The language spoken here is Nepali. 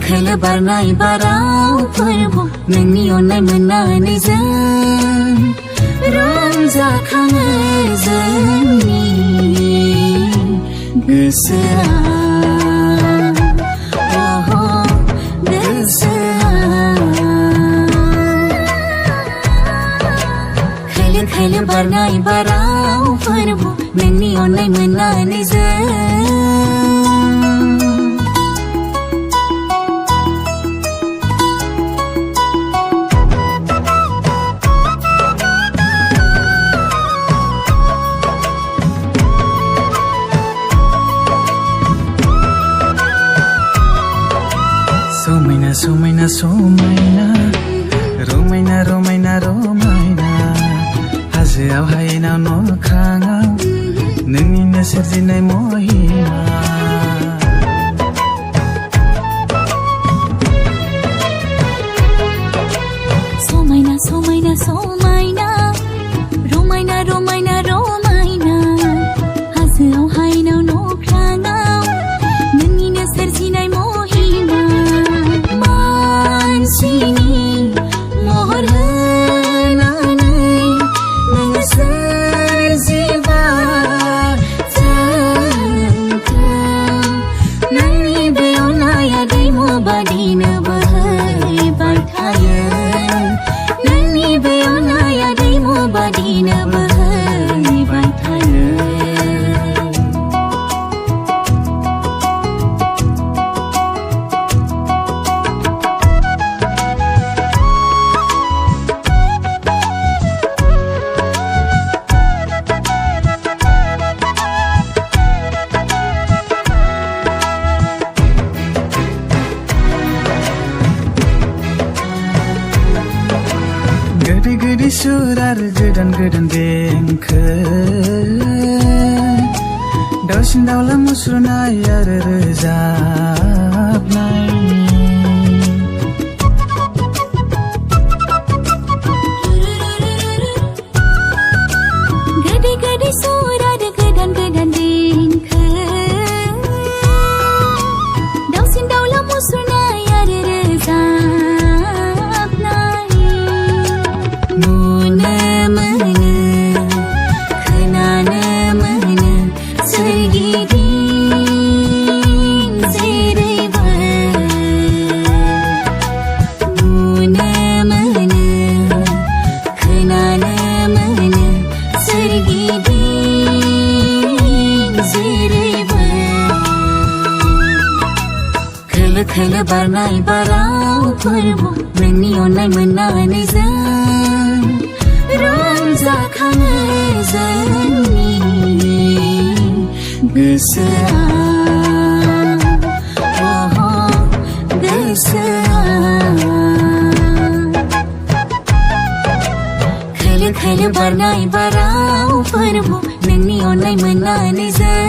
Khwlw Barnai Barao Fwrbu nोंनि अननाय मोननानै जों रंजाखाङो जोंनि गोसोआ Khwlw Barnai Barao Fwrbu nोंनि अननाय मोननानै जों Somaina somaina Romaina romaina romaina Hazoआव हायेनाव न'ख्राङाव नोंनिनो सोरजिनाय महिमा Somaina somaina somaina Romaina romaina romaina Hazoआव हायेनाव न'ख्राङाव नोंनिनो सोरजिनाय महिमा Mansini महर होनानै नों सोरजिबा जोंखौ नोंनि बे अननाया दैमु बादिनो बोहैबाय थायो नोंनि बे अननाया दैमु बादिनो बोहैबाय थायो गोदै सुर आरो गोदान गोदान देंखो दाउसिन दाउला मुसुरनाय आरो रोजाबनाय गोदै सुर आरो गोदान गोदान देंखो दाउसिन दाउला मुसुरनाय आरो रोजाबनाय नुनो मोनो खोनानो मोनो सोरगिदिं जेरैबो नुनो मोनो खोनानो मोनो सोरगिदिं जेरैबो Khwlw Barnai Barao Fwrbu नोंनि अननाय मोननानै जों रंजाखाङो जोंनि गोसोआ Khwlw Barnai Barao Fwrbu नोंनि अननाय मोननानै जों